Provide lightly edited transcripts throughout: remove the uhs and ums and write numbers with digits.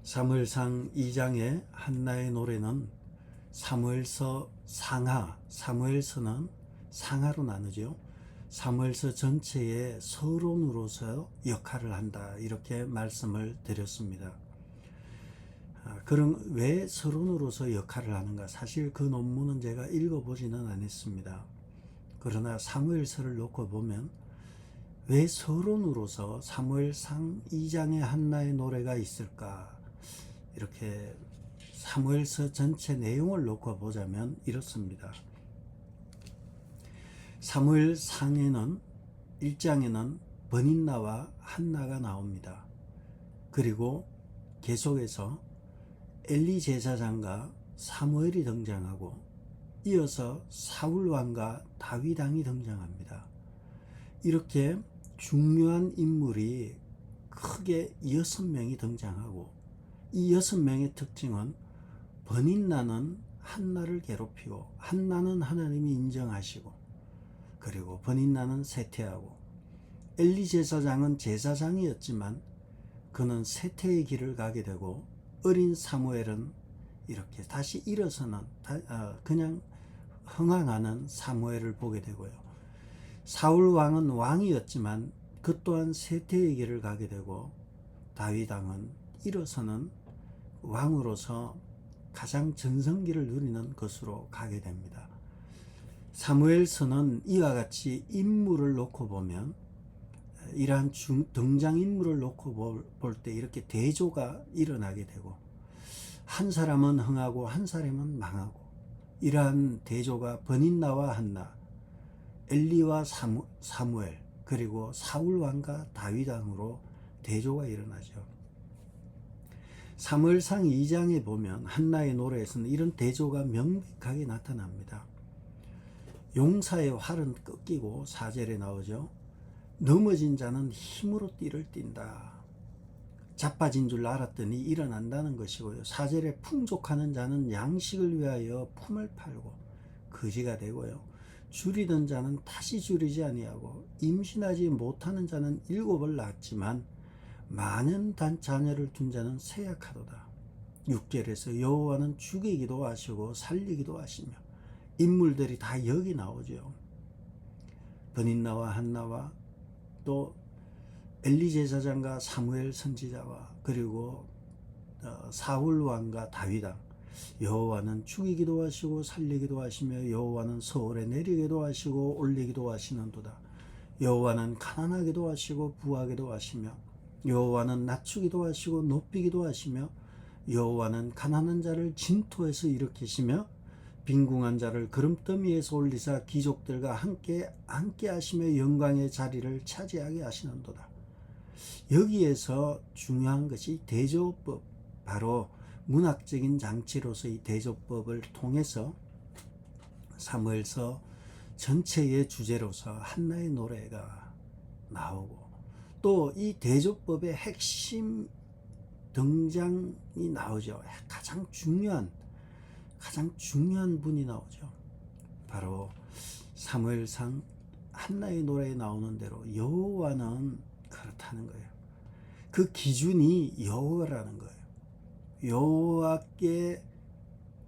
사무엘상 2장의 한나의 노래는 사무엘서 상하, 사무엘서는 상하로 나누죠. 사무엘서 전체의 서론으로서 역할을 한다, 이렇게 말씀을 드렸습니다. 그럼 왜 서론으로서 역할을 하는가? 사실 그 논문은 제가 읽어보지는 않았습니다. 그러나 사무엘서를 놓고 보면 왜 서론으로서 사무엘상 2장의 한나의 노래가 있을까? 이렇게 사무엘서 전체 내용을 놓고 보자면 이렇습니다. 사무엘상에는 1장에는 버닌나와 한나가 나옵니다. 그리고 계속해서 엘리 제사장과 사무엘이 등장하고 이어서 사울 왕과 다윗 왕이 등장합니다. 이렇게 중요한 인물이 크게 6명이 등장하고 이 6명의 특징은 버닌나는 한나를 괴롭히고 한나는 하나님이 인정하시고 그리고 버닌나는 쇠퇴하고 엘리 제사장은 제사장이었지만 그는 쇠퇴의 길을 가게 되고 어린 사무엘은 이렇게 다시 일어서는 그냥 흥황하는 사무엘을 보게 되고요. 사울 왕은 왕이었지만 그 또한 쇠퇴의 길을 가게 되고 다윗 왕은 일어서는 왕으로서 가장 전성기를 누리는 것으로 가게 됩니다. 사무엘서는 이와 같이 인물을 놓고 보면 이러한 등장인물을 놓고 볼 때 이렇게 대조가 일어나게 되고 한 사람은 흥하고 한 사람은 망하고 이러한 대조가 버닌나와 한나, 엘리와 사무엘, 그리고 사울 왕과 다윗 왕으로 대조가 일어나죠. 사무엘상 2장에 보면 한나의 노래에서는 이런 대조가 명백하게 나타납니다. 용사의 활은 꺾이고 4절에 나오죠. 넘어진 자는 힘으로 띠를 띈다. 자빠진 줄 알았더니 일어난다는 것이고요. 4절에 풍족하는 자는 양식을 위하여 품을 팔고 거지가 되고요. 줄이던 자는 다시 줄이지 아니하고 임신하지 못하는 자는 7을 낳았지만 많은 자녀를 둔 자는 쇠약하도다. 6절에서 여호와는 죽이기도 하시고 살리기도 하시며 인물들이 다 여기 나오죠. 버닌나와 한나와 또 엘리 제사장과 사무엘 선지자와 그리고 사울 왕과 다윗 왕. 여호와는 죽이기도 하시고 살리기도 하시며 여호와는 서울에 내리기도 하시고 올리기도 하시는도다. 여호와는 가난하기도 하시고 부하기도 하시며 여호와는 낮추기도 하시고 높이기도 하시며 여호와는 가난한 자를 진토에서 일으키시며 빈궁한 자를 그름더미에서 올리사 귀족들과 함께 하시며 영광의 자리를 차지하게 하시는도다. 여기에서 중요한 것이 대조법, 바로 문학적인 장치로서의 대조법을 통해서 사무엘서 전체의 주제로서 한나의 노래가 나오고 또 이 대조법의 핵심 등장이 나오죠. 가장 중요한 분이 나오죠. 바로 사무엘상 한나의 노래에 나오는 대로 여호와는 그렇다는 거예요. 그 기준이 여호와라는 거예요. 여호와께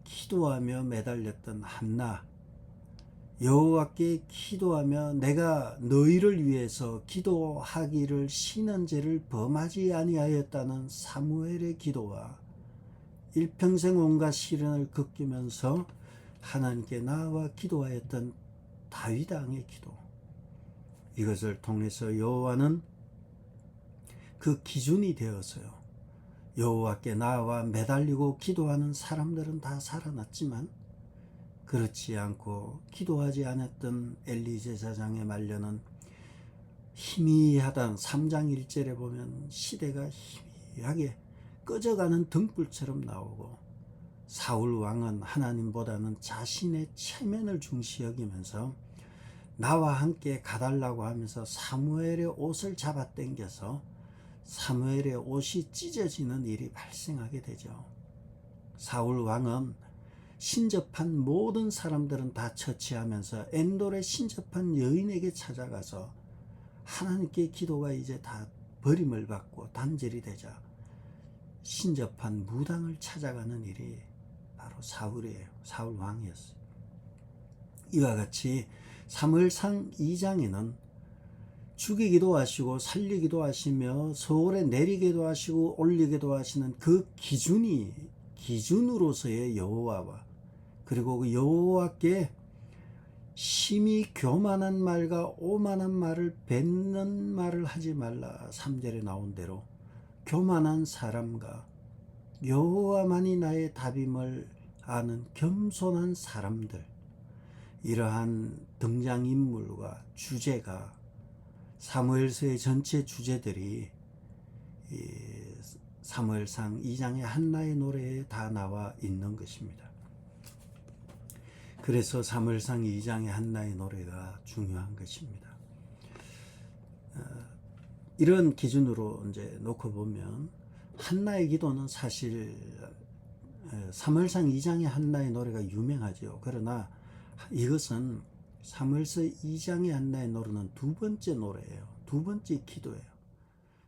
기도하며 매달렸던 한나, 여호와께 기도하며 내가 너희를 위해서 기도하기를 쉬는 죄를 범하지 아니하였다는 사무엘의 기도와 일평생 온갖 시련을 겪으면서 하나님께 나아와 기도하였던 다윗 왕의 기도, 이것을 통해서 여호와는 그 기준이 되어서요. 여호와께 나아와 매달리고 기도하는 사람들은 다 살아났지만 그렇지 않고 기도하지 않았던 엘리 제사장의 말년은 희미하단 3장 1절에 보면 시대가 희미하게 꺼져가는 등불처럼 나오고 사울 왕은 하나님보다는 자신의 체면을 중시 여기면서 나와 함께 가달라고 하면서 사무엘의 옷을 잡아당겨서 사무엘의 옷이 찢어지는 일이 발생하게 되죠. 사울 왕은 신접한 모든 사람들은 다 처치하면서 엔돌에 신접한 여인에게 찾아가서 하나님께 기도가 이제 다 버림을 받고 단절이 되자 신접한 무당을 찾아가는 일이 바로 사울이에요. 사울 왕이었어요. 이와 같이 사무엘상 2장에는 죽이기도 하시고 살리기도 하시며 서울에 내리기도 하시고 올리기도 하시는 그 기준으로서의 여호와와, 그리고 그 여호와께 심히 교만한 말과 오만한 말을 뱉는 말을 하지 말라. 3절에 나온 대로 교만한 사람과 여호와만이 나의 답임을 아는 겸손한 사람들, 이러한 등장인물과 주제가, 사무엘서의 전체 주제들이 이 사무엘상 2장의 한나의 노래에 다 나와 있는 것입니다. 그래서 사무엘상 2장의 한나의 노래가 중요한 것입니다. 이런 기준으로 이제 놓고 보면 한나의 기도는 사실 사무엘상 2장의 한나의 노래가 유명하죠. 그러나 이것은 사무엘서 2장의 한나의 노래는 두 번째 노래예요. 두 번째 기도예요.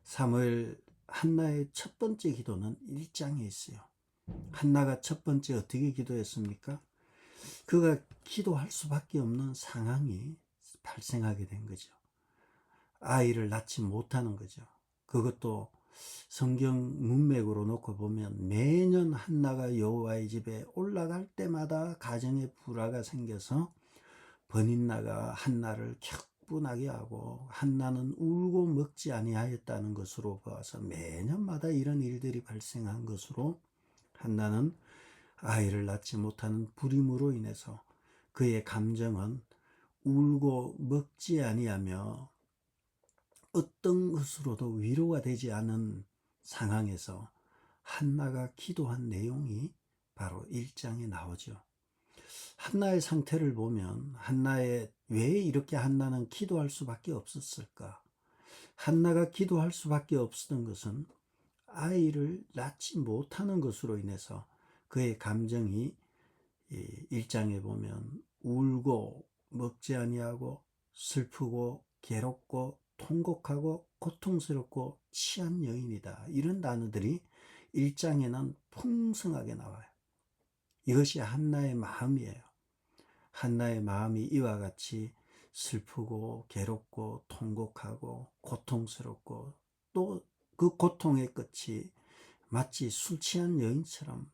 사무엘 한나의 첫 번째 기도는 1장에 있어요. 한나가 첫 번째 어떻게 기도했습니까? 그가 기도할 수밖에 없는 상황이 발생하게 된 거죠. 아이를 낳지 못하는 거죠. 그것도 성경 문맥으로 놓고 보면 매년 한나가 여호와의 집에 올라갈 때마다 가정에 불화가 생겨서 버닌나가 한나를 격분하게 하고 한나는 울고 먹지 아니하였다는 것으로 봐서 매년마다 이런 일들이 발생한 것으로 한나는 아이를 낳지 못하는 불임으로 인해서 그의 감정은 울고 먹지 아니하며 어떤 것으로도 위로가 되지 않은 상황에서 한나가 기도한 내용이 바로 1장에 나오죠. 한나의 상태를 보면 왜 이렇게 한나는 기도할 수밖에 없었을까? 한나가 기도할 수밖에 없었던 것은 아이를 낳지 못하는 것으로 인해서 그의 감정이 1장에 보면 울고 먹지 아니하고 슬프고 괴롭고 통곡하고 고통스럽고 취한 여인이다. 이런 단어들이 1장에는 풍성하게 나와요. 이것이 한나의 마음이에요. 한나의 마음이 이와 같이 슬프고 괴롭고 통곡하고 고통스럽고 또 그 고통의 끝이 마치 술 취한 여인처럼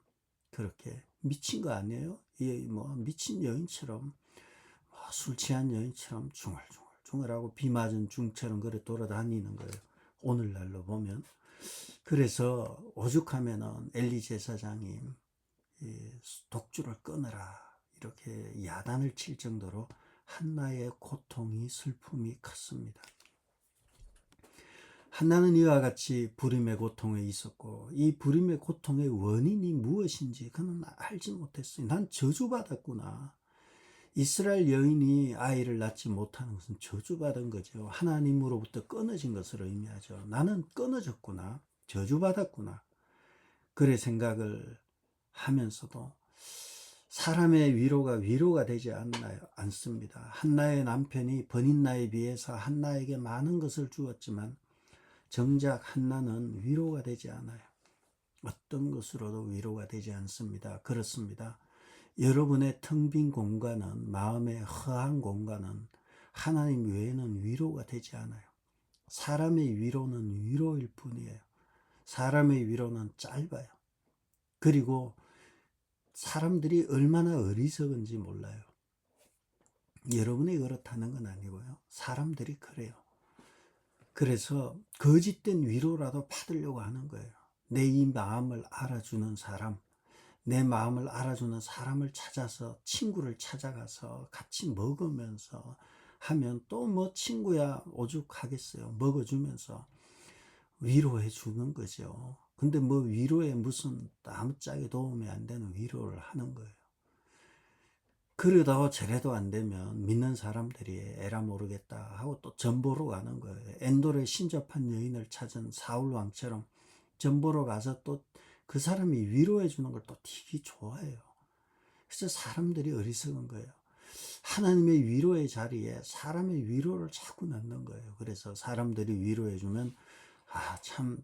그렇게 미친 거 아니에요? 미친 여인처럼 술 취한 여인처럼 중얼중얼하고 비 맞은 중처럼 그래 돌아다니는 거예요. 오늘날로 보면. 그래서 오죽하면은 엘리 제사장이 독주를 끊으라 이렇게 야단을 칠 정도로 한나의 고통이 슬픔이 컸습니다. 한나는 이와 같이 불임의 고통에 있었고 이 불임의 고통의 원인이 무엇인지 그는 알지 못했어요. 난 저주받았구나. 이스라엘 여인이 아이를 낳지 못하는 것은 저주받은 거죠. 하나님으로부터 끊어진 것을 의미하죠. 나는 끊어졌구나. 저주받았구나. 그래 생각을 하면서도 사람의 위로가 되지 않습니다. 한나의 남편이 버닌나에 비해서 한나에게 많은 것을 주었지만 정작 한나는 위로가 되지 않아요. 어떤 것으로도 위로가 되지 않습니다. 그렇습니다. 여러분의 텅 빈 공간은, 마음의 허한 공간은 하나님 외에는 위로가 되지 않아요. 사람의 위로는 위로일 뿐이에요. 사람의 위로는 짧아요. 그리고 사람들이 얼마나 어리석은지 몰라요. 여러분이 그렇다는 건 아니고요. 사람들이 그래요. 그래서 거짓된 위로라도 받으려고 하는 거예요. 내 이 마음을 알아주는 사람, 내 마음을 알아주는 사람을 찾아서 친구를 찾아가서 같이 먹으면서 하면 또 뭐 친구야 오죽하겠어요. 먹어주면서 위로해 주는 거죠. 근데 뭐 위로에 무슨 아무짝에 도움이 안 되는 위로를 하는 거예요. 그러다가 저래도 안 되면 믿는 사람들이 에라 모르겠다 하고 또 전보로 가는 거예요. 엔돌에 신접한 여인을 찾은 사울 왕처럼 전보로 가서 또 그 사람이 위로해 주는 걸 또 되게 좋아해요. 그래서 사람들이 어리석은 거예요. 하나님의 위로의 자리에 사람의 위로를 자꾸 넣는 거예요. 그래서 사람들이 위로해 주면 참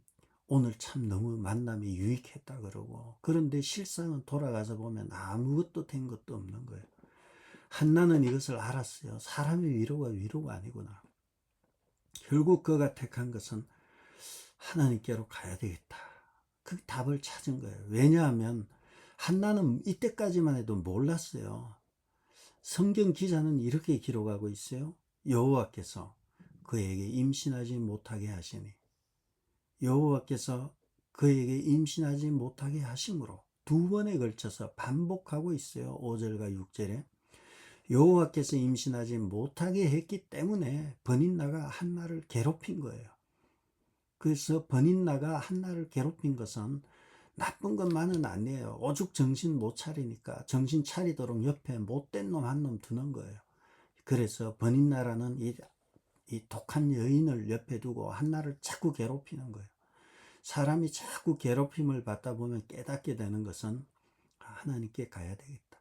오늘 참 너무 만남이 유익했다 그러고, 그런데 실상은 돌아가서 보면 아무것도 된 것도 없는 거예요. 한나는 이것을 알았어요. 사람의 위로가 아니구나. 결국 그가 택한 것은 하나님께로 가야 되겠다. 그 답을 찾은 거예요. 왜냐하면 한나는 이때까지만 해도 몰랐어요. 성경 기자는 이렇게 기록하고 있어요. 여호와께서 그에게 임신하지 못하게 하시니, 여호와께서 그에게 임신하지 못하게 하심으로 두 번에 걸쳐서 반복하고 있어요. 5절과 6절에 여호와께서 임신하지 못하게 했기 때문에 버닌나가 한나를 괴롭힌 거예요. 그래서 버닌나가 한나를 괴롭힌 것은 나쁜 것만은 아니에요. 오죽 정신 못 차리니까 정신 차리도록 옆에 못된 놈 한 놈 두는 거예요. 그래서 버닌나라는 이 독한 여인을 옆에 두고 한나를 자꾸 괴롭히는 거예요. 사람이 자꾸 괴롭힘을 받다 보면 깨닫게 되는 것은 하나님께 가야 되겠다.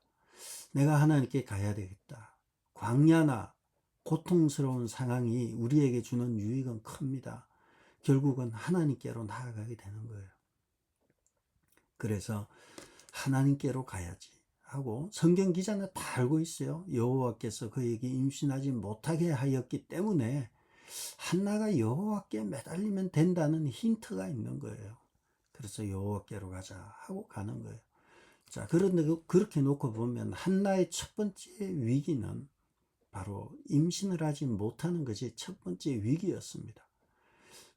내가 하나님께 가야 되겠다. 광야나 고통스러운 상황이 우리에게 주는 유익은 큽니다. 결국은 하나님께로 나아가게 되는 거예요. 그래서 하나님께로 가야지 하고, 성경 기자는 다 알고 있어요. 여호와께서 그에게 임신하지 못하게 하였기 때문에 한나가 여호와께 매달리면 된다는 힌트가 있는 거예요. 그래서 여호와께로 가자 하고 가는 거예요. 자, 그런데 그렇게 놓고 보면 한나의 첫 번째 위기는 바로 임신을 하지 못하는 것이 첫 번째 위기였습니다.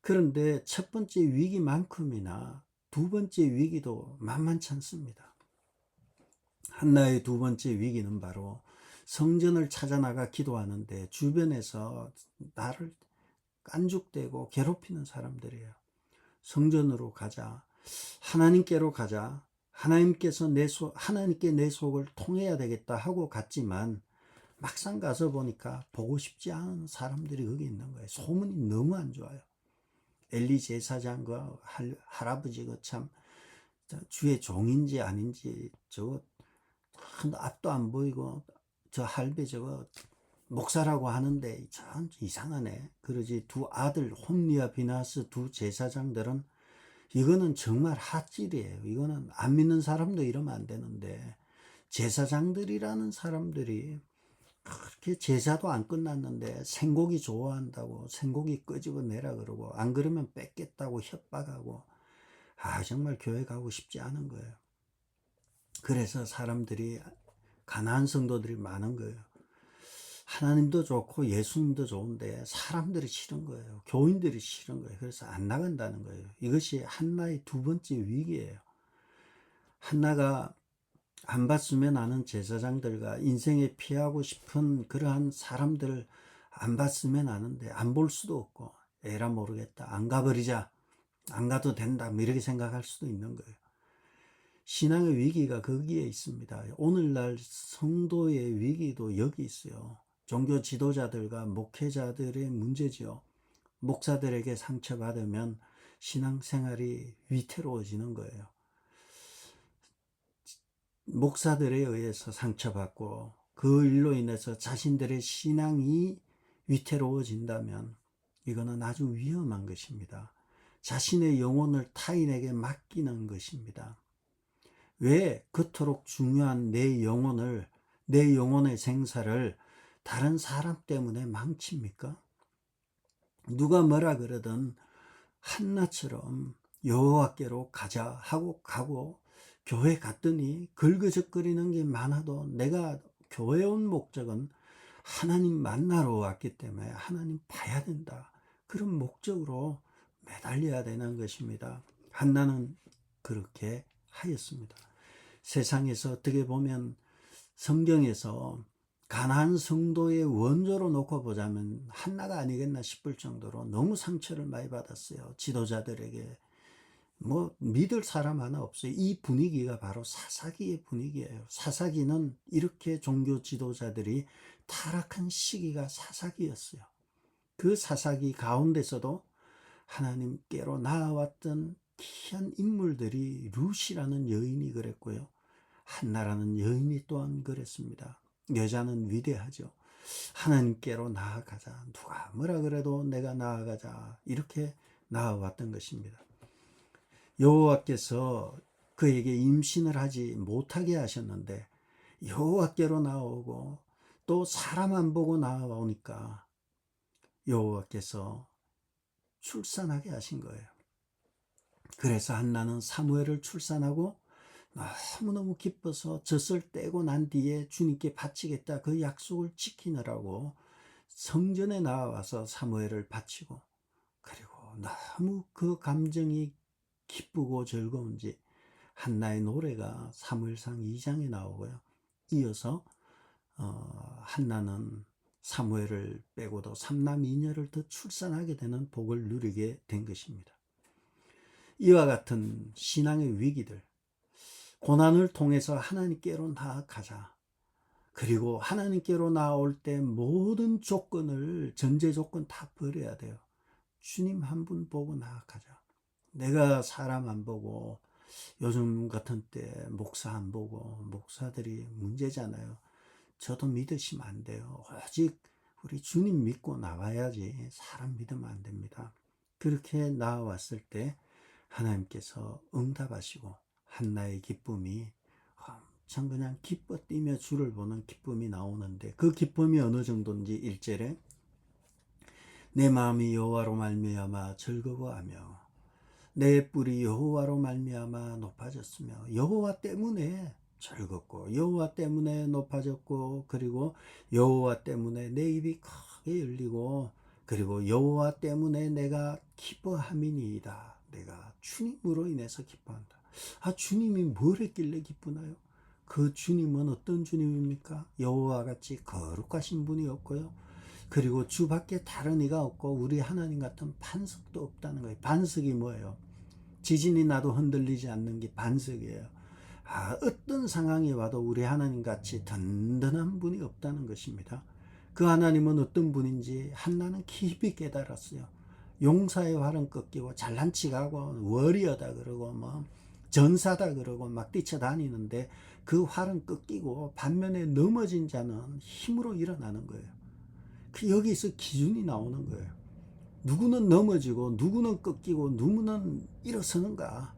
그런데 첫 번째 위기만큼이나 두 번째 위기도 만만치 않습니다. 한나의 두 번째 위기는 바로 성전을 찾아 나가 기도하는데 주변에서 나를 깐죽대고 괴롭히는 사람들이에요. 성전으로 가자, 하나님께로 가자, 하나님께 내 속을 통해야 되겠다 하고 갔지만 막상 가서 보니까 보고 싶지 않은 사람들이 거기 있는 거예요. 소문이 너무 안 좋아요. 엘리 제사장과 할아버지가 참 주의 종인지 아닌지 저거 앞도 안 보이고, 저 할배 저거 목사라고 하는데 참 이상하네. 그러지 두 아들 홈리와 비나스 두 제사장들은 이거는 정말 핫질이에요. 이거는 안 믿는 사람도 이러면 안 되는데, 제사장들이라는 사람들이 그렇게 제사도 안 끝났는데 생고기 좋아한다고 생고기 끄집어내라 그러고, 안 그러면 뺏겠다고 협박하고, 정말 교회 가고 싶지 않은 거예요. 그래서 사람들이, 가난한 성도들이 많은 거예요. 하나님도 좋고 예수님도 좋은데 사람들이 싫은 거예요. 교인들이 싫은 거예요. 그래서 안 나간다는 거예요. 이것이 한나의 두 번째 위기예요. 한나가 안 봤으면 하는 제사장들과 인생에 피하고 싶은 그러한 사람들을 안 봤으면 하는데 안 볼 수도 없고, 에라 모르겠다, 안 가버리자, 안 가도 된다, 뭐 이렇게 생각할 수도 있는 거예요. 신앙의 위기가 거기에 있습니다. 오늘날 성도의 위기도 여기 있어요. 종교 지도자들과 목회자들의 문제지요. 목사들에게 상처받으면 신앙생활이 위태로워지는 거예요. 목사들에 의해서 상처받고 그 일로 인해서 자신들의 신앙이 위태로워진다면 이거는 아주 위험한 것입니다. 자신의 영혼을 타인에게 맡기는 것입니다. 왜 그토록 중요한 내 영혼의 생사를 다른 사람 때문에 망칩니까? 누가 뭐라 그러든 한나처럼 여호와께로 가자 하고 가고, 교회 갔더니 걸그적거리는 게 많아도 내가 교회 온 목적은 하나님 만나러 왔기 때문에 하나님 봐야 된다, 그런 목적으로 매달려야 되는 것입니다. 한나는 그렇게 하였습니다. 세상에서 어떻게 보면 성경에서 가나안 성도의 원조로 놓고 보자면 한나가 아니겠나 싶을 정도로 너무 상처를 많이 받았어요. 지도자들에게 뭐 믿을 사람 하나 없어요. 이 분위기가 바로 사사기의 분위기예요. 사사기는 이렇게 종교 지도자들이 타락한 시기가 사사기였어요. 그 사사기 가운데서도 하나님께로 나아왔던 귀한 인물들이 룻이라는 여인이 그랬고요, 한나라는 여인이 또한 그랬습니다. 여자는 위대하죠. 하나님께로 나아가자, 누가 뭐라 그래도 내가 나아가자, 이렇게 나아왔던 것입니다. 여호와께서 그에게 임신을 하지 못하게 하셨는데 여호와께로 나오고 또 사람 안 보고 나오니까 여호와께서 출산하게 하신 거예요. 그래서 한나는 사무엘을 출산하고 너무너무 기뻐서 젖을 떼고 난 뒤에 주님께 바치겠다 그 약속을 지키느라고 성전에 나와서 사무엘을 바치고, 그리고 너무 그 감정이 기쁘고 즐거운지 한나의 노래가 사무엘상 2장에 나오고요. 이어서 한나는 사무엘을 빼고도 3남 2녀를 더 출산하게 되는 복을 누리게 된 것입니다. 이와 같은 신앙의 위기들, 고난을 통해서 하나님께로 나아가자. 그리고 하나님께로 나올 때 모든 조건을, 전제 조건 다 버려야 돼요. 주님 한 분 보고 나아가자. 내가 사람 안 보고, 요즘 같은 때 목사 안 보고, 목사들이 문제잖아요. 저도 믿으시면 안 돼요. 오직 우리 주님 믿고 나와야지 사람 믿으면 안 됩니다. 그렇게 나아왔을 때 하나님께서 응답하시고 한나의 기쁨이 엄청 그냥 기뻐 뛰며 주를 보는 기쁨이 나오는데, 그 기쁨이 어느 정도인지 1절에 내 마음이 여호와로 말미암아 즐거워하며 내 뿔이 여호와로 말미암아 높아졌으며, 여호와 때문에 즐겁고 여호와 때문에 높아졌고, 그리고 여호와 때문에 내 입이 크게 열리고, 그리고 여호와 때문에 내가 기뻐함이니이다. 내가 주님으로 인해서 기뻐한다. 주님이 뭘 했길래 기쁘나요? 그 주님은 어떤 주님입니까? 여호와 같이 거룩하신 분이었고요. 그리고 주밖에 다른 이가 없고 우리 하나님 같은 반석도 없다는 거예요. 반석이 뭐예요? 지진이 나도 흔들리지 않는 게 반석이에요. 어떤 상황이 와도 우리 하나님 같이 든든한 분이 없다는 것입니다. 그 하나님은 어떤 분인지 한나는 깊이 깨달았어요. 용사의 활은 꺾이고 잘난 척하고 워리어다 그러고 뭐 전사다 그러고 막 뛰쳐다니는데 그 활은 꺾이고 반면에 넘어진 자는 힘으로 일어나는 거예요. 여기서 기준이 나오는 거예요. 누구는 넘어지고 누구는 꺾이고 누구는 일어서는가?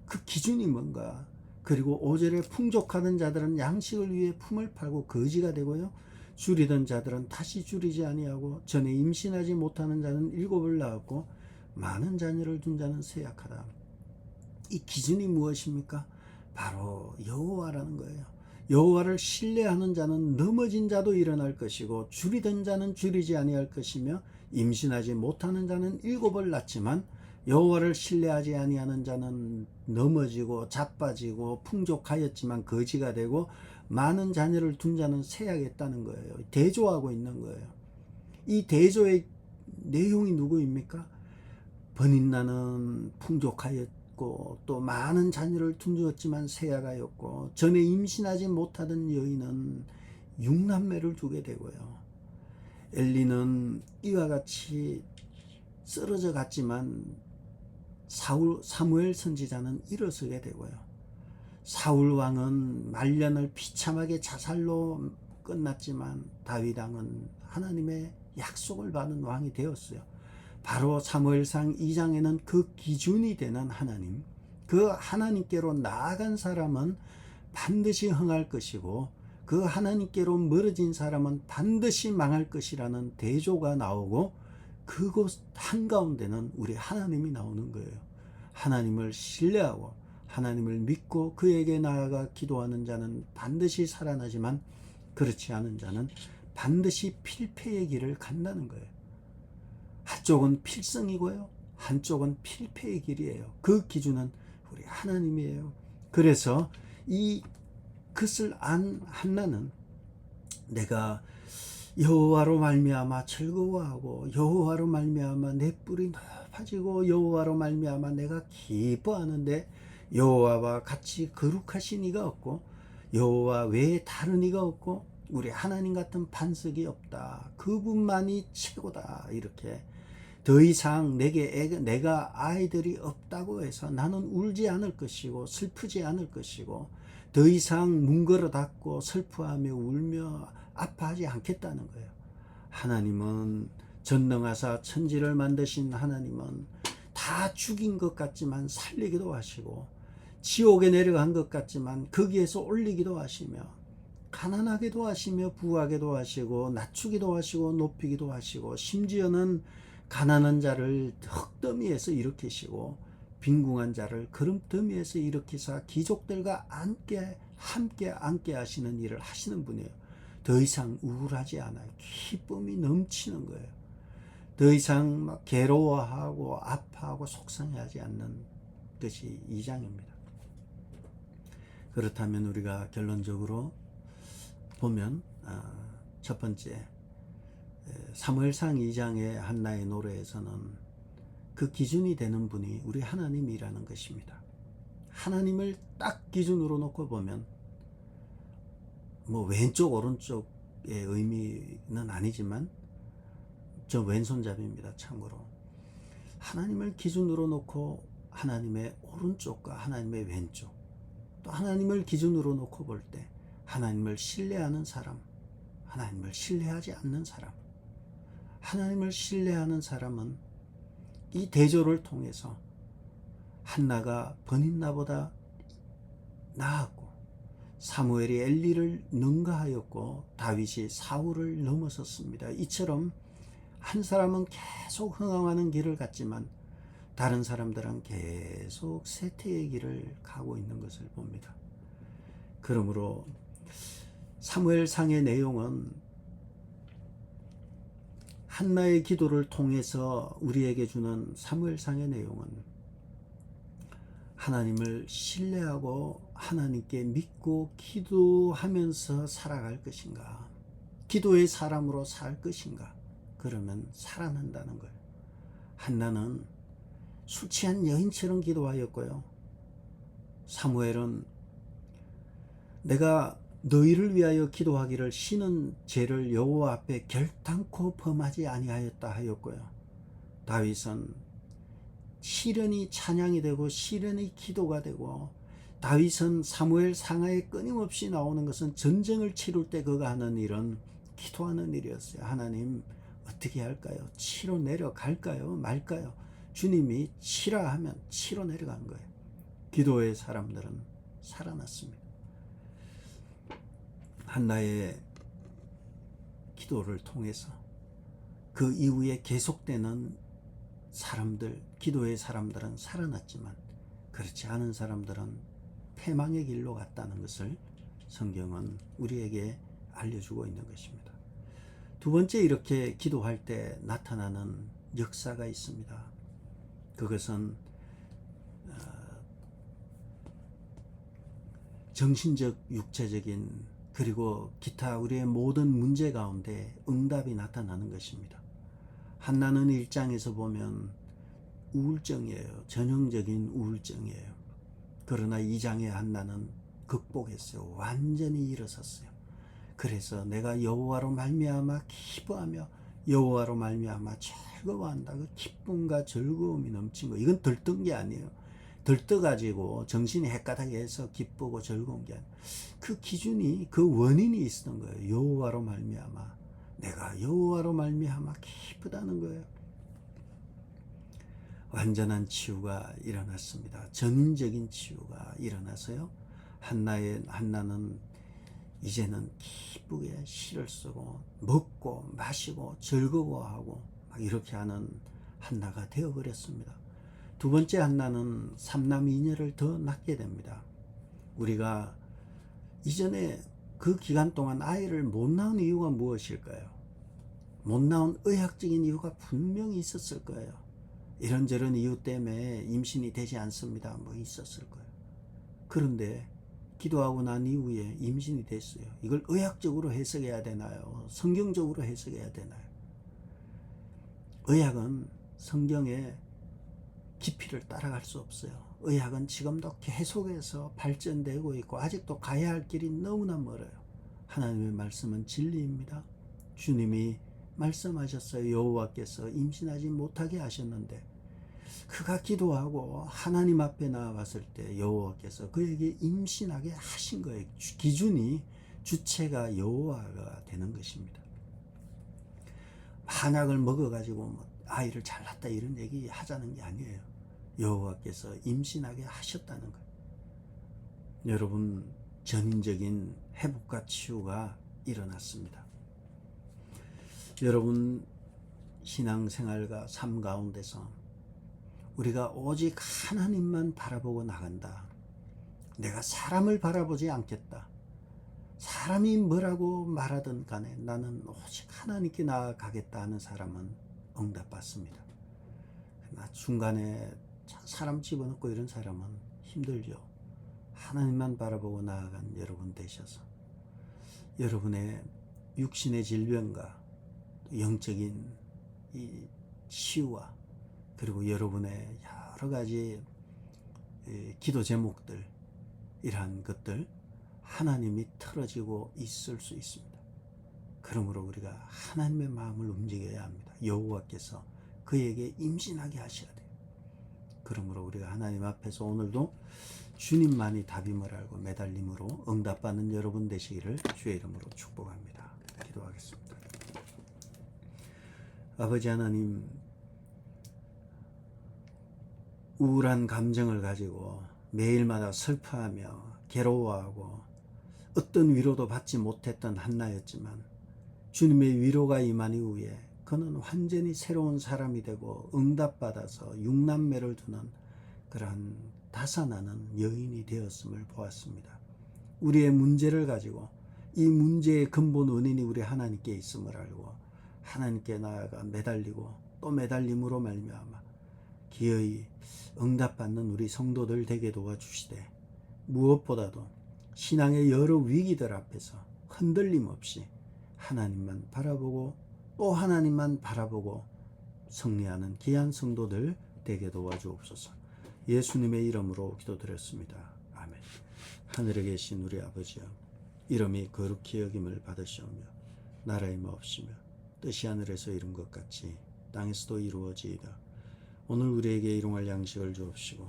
그 기준이 뭔가? 그리고 5절에 풍족하던 자들은 양식을 위해 품을 팔고 거지가 되고요, 줄이던 자들은 다시 줄이지 아니하고 전에 임신하지 못하는 자는 7을 낳았고 많은 자녀를 둔 자는 쇠약하다. 이 기준이 무엇입니까? 바로 여호와라는 거예요. 여호와를 신뢰하는 자는 넘어진 자도 일어날 것이고 줄이던 자는 줄이지 아니할 것이며 임신하지 못하는 자는 7을 낳지만 여호와를 신뢰하지 아니하는 자는 넘어지고 자빠지고 풍족하였지만 거지가 되고 많은 자녀를 둔 자는 쇠약했다는 거예요. 대조하고 있는 거예요. 이 대조의 내용이 누구입니까? 버닌나는 풍족하였고 또 많은 자녀를 둔주었지만 쇠약하였고 전에 임신하지 못하던 여인은 6남매를 두게 되고요. 엘리는 이와 같이 쓰러져 갔지만 사무엘 선지자는 일어서게 되고요. 사울 왕은 말년을 비참하게 자살로 끝났지만 다윗 왕은 하나님의 약속을 받은 왕이 되었어요. 바로 사무엘상 2장에는 그 기준이 되는 하나님, 그 하나님께로 나아간 사람은 반드시 흥할 것이고 그 하나님께로 멀어진 사람은 반드시 망할 것이라는 대조가 나오고, 그곳 한가운데는 우리 하나님이 나오는 거예요. 하나님을 신뢰하고 하나님을 믿고 그에게 나아가 기도하는 자는 반드시 살아나지만 그렇지 않은 자는 반드시 필패의 길을 간다는 거예요. 한쪽은 필승이고요, 한쪽은 필패의 길이에요. 그 기준은 우리 하나님이에요. 그래서 이 그것을 안 한나는 내가 여호와로 말미암아 즐거워하고 여호와로 말미암아 내 뿔이 높아지고 여호와로 말미암아 내가 기뻐하는데 여호와와 같이 거룩하신 이가 없고 여호와 외에 다른 이가 없고 우리 하나님 같은 반석이 없다. 그분만이 최고다. 이렇게 더 이상 내가 아이들이 없다고 해서 나는 울지 않을 것이고 슬프지 않을 것이고 더 이상 문걸어 닫고 슬퍼하며 울며 아파하지 않겠다는 거예요. 하나님은 전능하사 천지를 만드신 하나님은 다 다 죽인 것 같지만 살리기도 하시고, 지옥에 내려간 것 같지만 거기에서 올리기도 하시며, 가난하게도 하시며 부하게도 하시고, 낮추기도 하시고 높이기도 하시고, 심지어는 가난한 자를 흙더미에서 일으키시고 빈궁한 자를 거름더미에서 일으키사 귀족들과 함께 앉게 하시는 일을 하시는 분이에요. 더 이상 우울하지 않아요. 기쁨이 넘치는 거예요. 더 이상 막 괴로워하고 아파하고 속상해하지 않는 것이 2장입니다. 그렇다면 우리가 결론적으로 보면 첫 번째, 사무엘상 2장의 한나의 노래에서는 그 기준이 되는 분이 우리 하나님이라는 것입니다. 하나님을 딱 기준으로 놓고 보면 뭐 왼쪽 오른쪽의 의미는 아니지만 저 왼손잡이입니다. 참고로 하나님을 기준으로 놓고 하나님의 오른쪽과 하나님의 왼쪽, 또 하나님을 기준으로 놓고 볼 때 하나님을 신뢰하는 사람, 하나님을 신뢰하지 않는 사람, 하나님을 신뢰하는 사람은 이 대조를 통해서 한나가 버닌나보다 나았고, 사무엘이 엘리를 능가하였고, 다윗이 사울을 넘어섰습니다. 이처럼 한 사람은 계속 흥황하는 길을 갔지만 다른 사람들은 계속 쇠퇴의 길을 가고 있는 것을 봅니다. 그러므로 사무엘상의 내용은 한나의 기도를 통해서 우리에게 주는 사무엘상의 내용은 하나님을 신뢰하고 하나님께 믿고 기도하면서 살아갈 것인가, 기도의 사람으로 살 것인가, 그러면 살아난다는 거예요. 한나는 술 취한 여인처럼 기도하였고요, 사무엘은 내가 너희를 위하여 기도하기를 쉬는 죄를 여호와 앞에 결단코 범하지 아니하였다 하였고요, 다윗은 시련이 찬양이 되고 시련이 기도가 되고, 다윗은 사무엘 상하에 끊임없이 나오는 것은 전쟁을 치룰 때 그가 하는 일은 기도하는 일이었어요. 하나님 어떻게 할까요? 치러 내려갈까요? 말까요? 주님이 치라 하면 치러 내려간 거예요. 기도의 사람들은 살아났습니다. 한나의 기도를 통해서 그 이후에 계속되는 사람들, 기도의 사람들은 살아났지만 그렇지 않은 사람들은 패망의 길로 갔다는 것을 성경은 우리에게 알려주고 있는 것입니다. 두 번째, 이렇게 기도할 때 나타나는 역사가 있습니다. 그것은 정신적, 육체적인, 그리고 기타 우리의 모든 문제 가운데 응답이 나타나는 것입니다. 한나는 1장에서 보면 우울증이에요. 전형적인 우울증이에요. 그러나 2장의 한나는 극복했어요. 완전히 일어섰어요. 그래서 내가 여호와로 말미암아 기뻐하며 여호와로 말미암아 즐거워한다. 그 기쁨과 즐거움이 넘친 거. 이건 들뜬 게 아니에요. 들떠가지고 정신이 헷가닥해 해서 기쁘고 즐거운 게 아니에요. 그 기준이, 그 원인이 있었던 거예요. 여호와로 말미암아, 내가 여호와로 말미암아 기쁘다는 거예요. 완전한 치유가 일어났습니다. 전인적인 치유가 일어나서요, 한나는 이제는 기쁘게 시를 쓰고 먹고 마시고 즐거워하고 막 이렇게 하는 한나가 되어버렸습니다. 두 번째 한나는 3남 2녀를 더 낳게 됩니다. 우리가 이전에 그 기간 동안 아이를 못 낳은 이유가 무엇일까요? 못 낳은 의학적인 이유가 분명히 있었을 거예요. 이런저런 이유 때문에 임신이 되지 않습니다. 뭐 있었을 거예요. 그런데 기도하고 난 이후에 임신이 됐어요. 이걸 의학적으로 해석해야 되나요? 성경적으로 해석해야 되나요? 의학은 성경의 깊이를 따라갈 수 없어요. 의학은 지금도 계속해서 발전되고 있고 아직도 가야 할 길이 너무나 멀어요. 하나님의 말씀은 진리입니다. 주님이 말씀하셨어요. 여호와께서 임신하지 못하게 하셨는데 그가 기도하고 하나님 앞에 나아갔을 때 여호와께서 그에게 임신하게 하신 거예요. 기준이, 주체가 여호와가 되는 것입니다. 한약을 먹어가지고 아이를 잘 낳았다 이런 얘기 하자는 게 아니에요. 여호와께서 임신하게 하셨다는 거예요. 여러분, 전인적인 회복과 치유가 일어났습니다. 여러분, 신앙생활과 삶 가운데서 우리가 오직 하나님만 바라보고 나간다. 내가 사람을 바라보지 않겠다. 사람이 뭐라고 말하든 간에 나는 오직 하나님께 나아가겠다 하는 사람은 응답받습니다. 그러나 중간에 사람 집어넣고 이런 사람은 힘들죠. 하나님만 바라보고 나아간 여러분 되셔서 여러분의 육신의 질병과 영적인 이 치유와 그리고 여러분의 여러 가지 기도 제목들, 이러한 것들 하나님이 틀어지고 있을 수 있습니다. 그러므로 우리가 하나님의 마음을 움직여야 합니다. 여호와께서 그에게 임신하게 하셔야 돼요. 그러므로 우리가 하나님 앞에서 오늘도 주님만이 답임을 알고 매달림으로 응답받는 여러분 되시기를 주의 이름으로 축복합니다. 기도하겠습니다. 아버지 하나님, 우울한 감정을 가지고 매일마다 슬퍼하며 괴로워하고 어떤 위로도 받지 못했던 한나였지만 주님의 위로가 임한 이후에 그는 완전히 새로운 사람이 되고 응답받아서 6남매를 두는 그러한 다산하는 여인이 되었음을 보았습니다. 우리의 문제를 가지고 이 문제의 근본 원인이 우리 하나님께 있음을 알고 하나님께 나아가 매달리고 또 매달림으로 말미암아 기어이 응답받는 우리 성도들 되게 도와주시되, 무엇보다도 신앙의 여러 위기들 앞에서 흔들림 없이 하나님만 바라보고 또 하나님만 바라보고 승리하는 귀한 성도들 되게 도와주옵소서. 예수님의 이름으로 기도드렸습니다. 아멘. 하늘에 계신 우리 아버지여, 이름이 거룩히 여김을 받으시오며 나라의 마옵시며 뜻이 하늘에서 이룬 것 같이 땅에서도 이루어지이다. 오늘 우리에게 일용할 양식을 주옵시고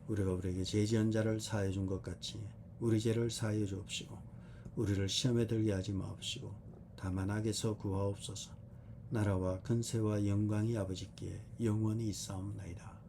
우리가 우리에게 죄지은 자를 사하여 준 것 같이 우리 죄를 사하여 주옵시고 우리를 시험에 들게 하지 마옵시고 다만 악에서 구하옵소서. 나라와 근세와 영광이 아버지께 영원히 있사옵나이다.